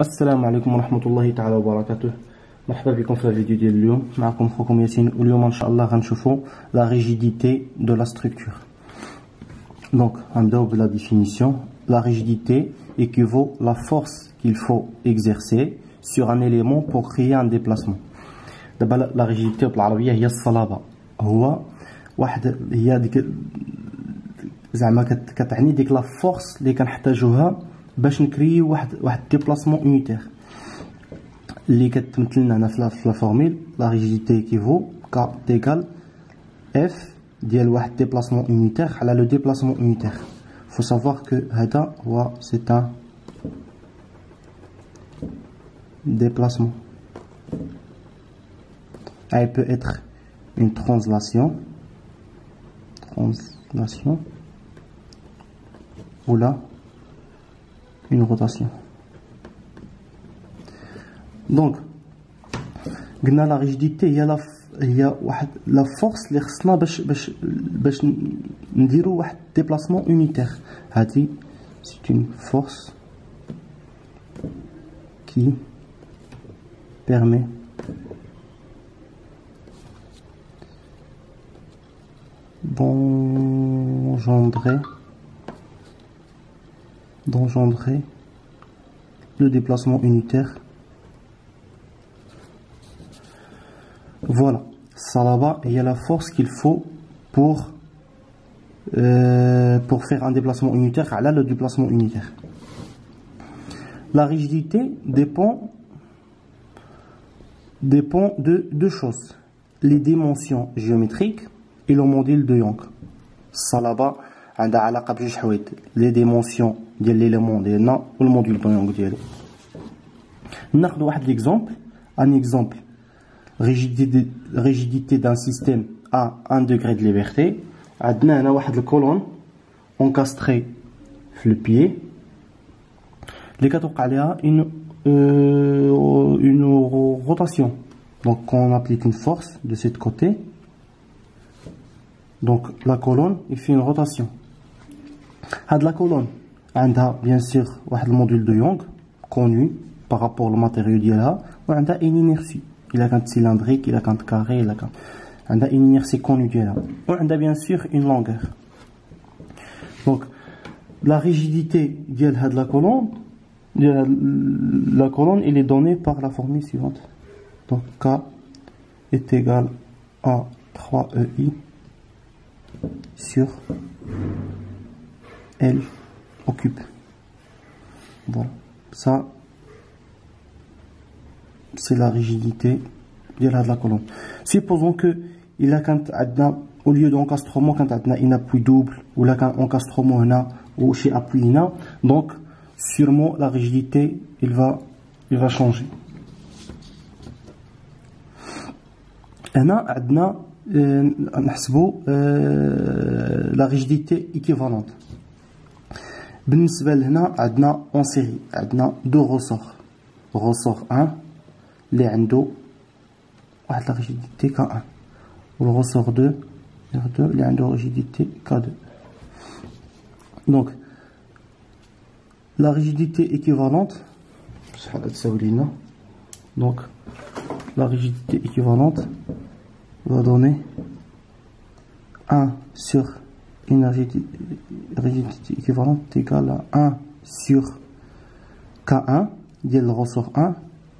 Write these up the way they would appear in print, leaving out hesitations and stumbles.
السلام عليكم ورحمة الله تعالى وبركاته. مرحبا بكم في الفيديو ديال اليوم. معكم خوكم ياسين، واليوم ان شاء الله غنشوفوا la rigidité de la structure. Donc غنبداو بلا définition. La rigidité équivaut la force qu'il faut exercer sur un élément pour créer un déplacement. دابا la rigidité بالعربية هي الصلابة. هو واحد هي ديك زعما كتعني ديك لا فورس اللي كنحتاجوها باش نكريو واحد ديبلاسمون يونيتير اللي كتمثل لنا هنا في لا فورميل. لا ريجيديتي كيفو ك تيكال اف ديال واحد ديبلاسمون يونيتير على لو ديبلاسمون يونيتير. faut savoir que هذا هو c'est un déplacement. Elle peut être une translation ou là une rotation. Donc قلنا la rigidité هي واحد la force اللي خصنا باش نديرو واحد déplacement unitaire. هذه c'est une force qui permet d'engendrer le déplacement unitaire. Voilà, Salaba, il y a la force qu'il faut pour faire un déplacement unitaire. Là, le déplacement unitaire. La rigidité dépend de deux choses: les dimensions géométriques et le modèle de Young. Salaba عندها علاقة بجوج حوايج: les dimensions ديال l'élément ديالنا و الموديل دو يونغ ديالو. ناخذ واحد l'exemple, un exemple: rigidité d'un système à 1 degré de liberté. عندنا هنا واحد الكولون encastré في le pied اللي كتوقع عليها une rotation. Donc on applique une force de ce côté. Donc la colonne il fait une rotation. هاد la colonne عندها bien sûr واحد الموديل دو يونغ connu par rapport au matériau ديالها، وعندها une inertie إلا كانت cylindrique إلا كانت carré إلا كانت عندها une inertie connue ديالها، وعندها bien sûr une longueur. Donc la rigidité ديال هاد la colonne il est donnée par la formule suivante. Donc K est égal à 3EI sur L au cube. Voilà, ça c'est la rigidité de la colonne. Supposons que il a quand au lieu d'encastrement quand on a un appui double ou là quand encastrement هنا ou chez appui هنا, donc sûrement la rigidité il va changer. هنا عندنا نحسبوا la rigidité équivalente. بالنسبة لهنا عندنا en série عندنا deux ressorts. ressort 1 اللي عنده واحد la rigidité K1 و le ressort 2 اللي عنده rigidité K2. Donc la rigidité équivalente شحال تساوي لينا. Donc la rigidité équivalente va donner 1 sur une rigidité équivalente égale à 1 sur K1 ديال le ressort 1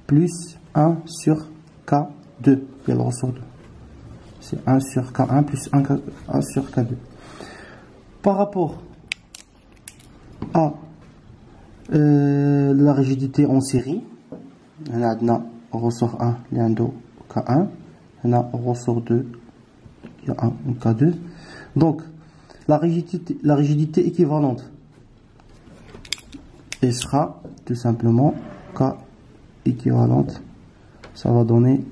plus 1 sur K2 ديال le ressort 2. C'est 1 sur K1 plus 1 sur K2. Par rapport à la rigidité en série, on a ressort 1 اللي عنده K1, on a ressort 2 qui a un K2. Donc la rigidité équivalente elle sera tout simplement K équivalente, ça va donner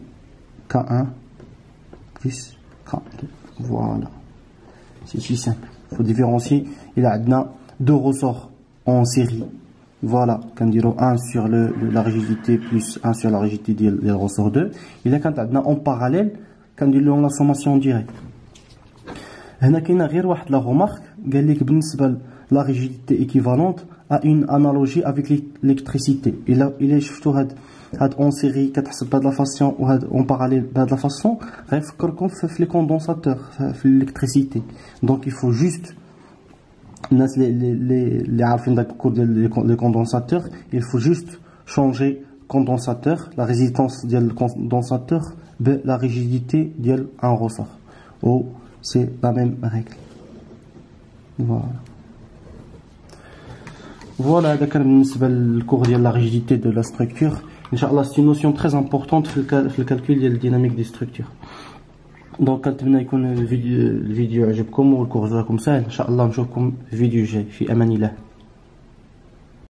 K1 plus K2. Voilà, c'est si simple. Il faut différencier. Il a deux ressorts en série. Voilà, quand on dit 1 sur la rigidité plus 1 sur la rigidité du ressort 2. Il a quand en parallèle quand on dit la sommation directe. هنا كاينه غير واحد لا غومارك قال لك بالنسبه la rigidité équivalente a une analogie avec l'électricité. Il est surtout en série pas de la façon ou en parallèle de la façon comme les condensateurs l'électricité. Donc il faut juste les condensateurs, il faut juste changer condensateur, la résistance du condensateur, la rigidité d'un ressort. Ou c'est la même règle. Voilà, d'accord, le cours de la rigidité de la structure. Inch'Allah, c'est une notion très importante dans le calcul de la dynamique des structures. Donc, quand vous avez une vidéo, le cours comme ça, Inch'Allah, نشوفكم فيديو جاي في أمان الله.